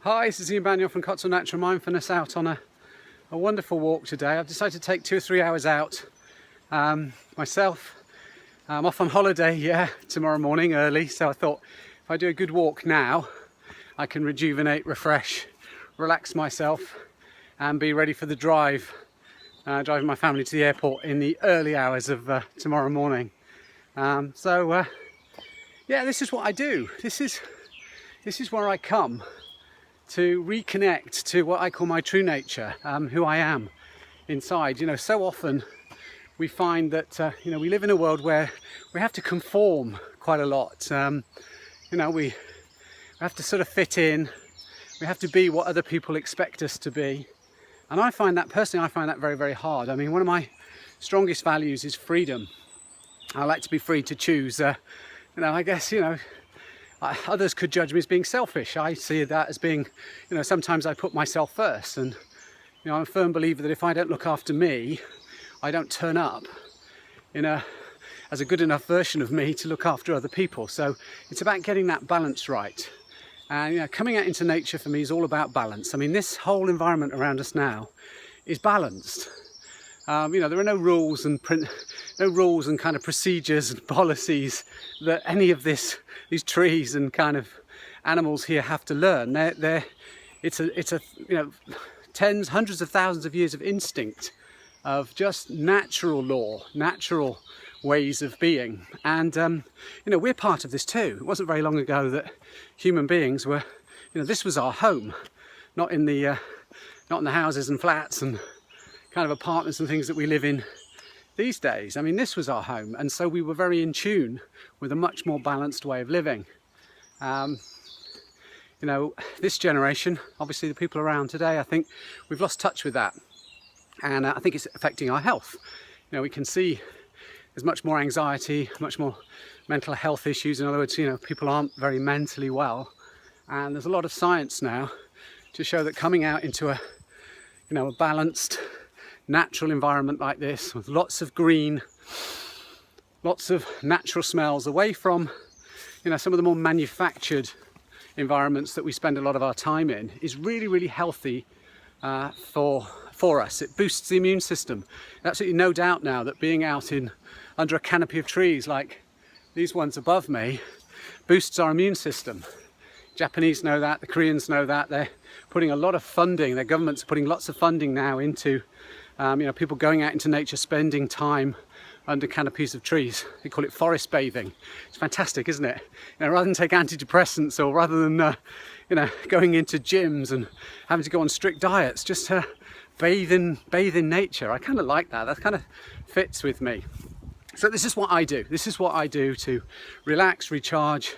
Hi, this is Banyard from Cotswold Natural Mindfulness out on a wonderful walk today. I've decided to take 2 or 3 hours out myself. I'm off on holiday, tomorrow morning early, so I thought if I do a good walk now, I can rejuvenate, refresh, relax myself and be ready for the drive, driving my family to the airport in the early hours of tomorrow morning. This is what I do. This is where I come to reconnect to what I call my true nature, who I am inside. So often we find that we live in a world where we have to conform quite a lot. We have to sort of fit in. We have to be what other people expect us to be. And I find that very, very hard. I mean, one of my strongest values is freedom. I like to be free to choose. Others could judge me as being selfish. I see that as being, sometimes I put myself first, and I'm a firm believer that if I don't look after me, I don't turn up as a good enough version of me to look after other people. So it's about getting that balance right. And coming out into nature for me is all about balance. I mean, this whole environment around us now is balanced. There are no rules and kind of procedures and policies that any of these trees and kind of animals here have to learn. It's tens, hundreds of thousands of years of instinct, of just natural law, natural ways of being. And we're part of this too. It wasn't very long ago that human beings were, this was our home, not in the houses and flats and kind of apartments and things that we live in these days. I mean, this was our home, and so we were very in tune with a much more balanced way of living. This generation, obviously the people around today, I think we've lost touch with that, and I think it's affecting our health. We can see there's much more anxiety, much more mental health issues. In other words, people aren't very mentally well, and there's a lot of science now to show that coming out into a balanced natural environment like this, with lots of green, lots of natural smells, away from some of the more manufactured environments that we spend a lot of our time in, is really, really healthy for us. It boosts the immune system. Absolutely no doubt now that being out under a canopy of trees like these ones above me boosts our immune system. Japanese know that, the Koreans know that. They're putting a lot of funding, their governments are putting lots of funding now into people going out into nature, spending time under canopies of trees. They call it forest bathing. It's fantastic, isn't it? Rather than take antidepressants, or rather than going into gyms and having to go on strict diets, just bathe in nature. I kind of like that. That kind of fits with me. So this is what I do. This is what I do to relax, recharge,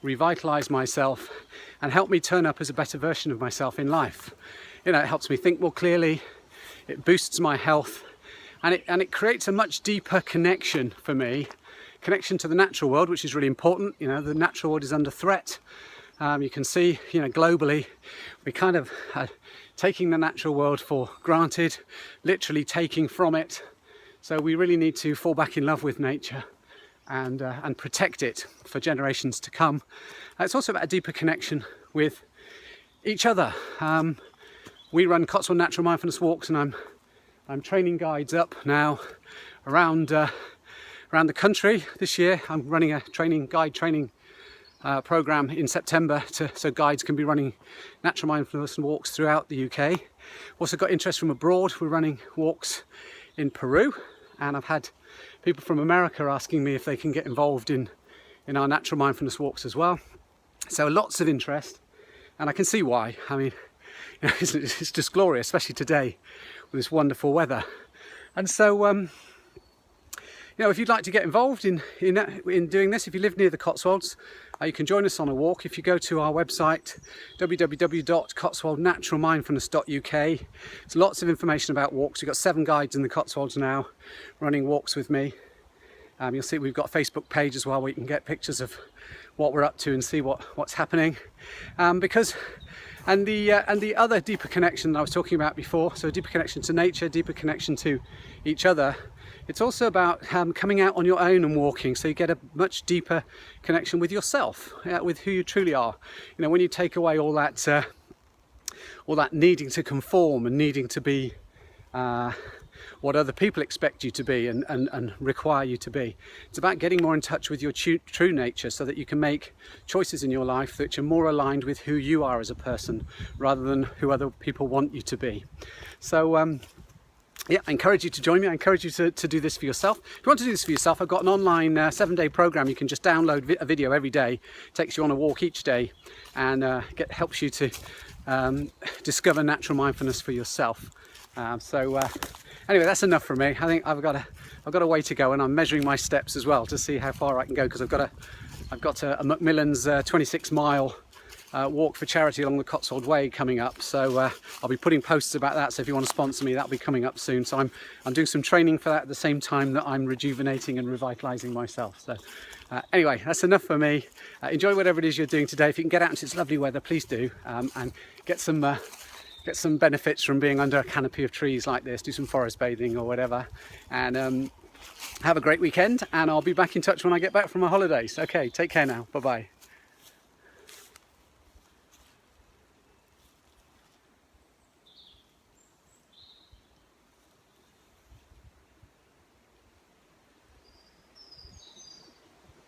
revitalize myself, and help me turn up as a better version of myself in life. It helps me think more clearly. It boosts my health, and it creates a much deeper connection for me, connection to the natural world, which is really important. The natural world is under threat. You can see, globally, we kind of taking the natural world for granted, literally taking from it. So we really need to fall back in love with nature and protect it for generations to come. It's also about a deeper connection with each other. We run Cotswold Natural Mindfulness walks, and I'm training guides up now around the country this year. I'm running a guide training program in September, so guides can be running natural mindfulness walks throughout the UK. Also got interest from abroad. We're running walks in Peru, and I've had people from America asking me if they can get involved in our natural mindfulness walks as well. So lots of interest, and I can see why. I mean, it's just glorious, especially today with this wonderful weather. And so, if you'd like to get involved in doing this, if you live near the Cotswolds, you can join us on a walk. If you go to our website, www.cotswoldnaturalmindfulness.uk, there's lots of information about walks. We've got 7 guides in the Cotswolds now running walks with me. You'll see we've got a Facebook page as well where you can get pictures of what we're up to and see what's happening. And the other deeper connection that I was talking about before, so a deeper connection to nature, deeper connection to each other, it's also about coming out on your own and walking, so you get a much deeper connection with yourself, with who you truly are. When you take away all that all that needing to conform and needing to be what other people expect you to be and require you to be. It's about getting more in touch with your true nature so that you can make choices in your life which are more aligned with who you are as a person rather than who other people want you to be. So yeah, I encourage you to join me. I encourage you to do this for yourself. If you want to do this for yourself, I've got an online 7-day program. You can just download a video every day. It takes you on a walk each day and helps you to discover natural mindfulness for yourself. Anyway, that's enough from me. I think I've got a way to go, and I'm measuring my steps as well to see how far I can go, because I've got a Macmillan's 26-mile walk for charity along the Cotswold Way coming up. So I'll be putting posts about that. So if you want to sponsor me, that'll be coming up soon. So I'm doing some training for that at the same time that I'm rejuvenating and revitalizing myself. So anyway, that's enough for me. Enjoy whatever it is you're doing today. If you can get out into this lovely weather, please do, and get some benefits from being under a canopy of trees like this. Do some forest bathing or whatever, and have a great weekend. And I'll be back in touch when I get back from my holidays. Okay, take care now. Bye bye.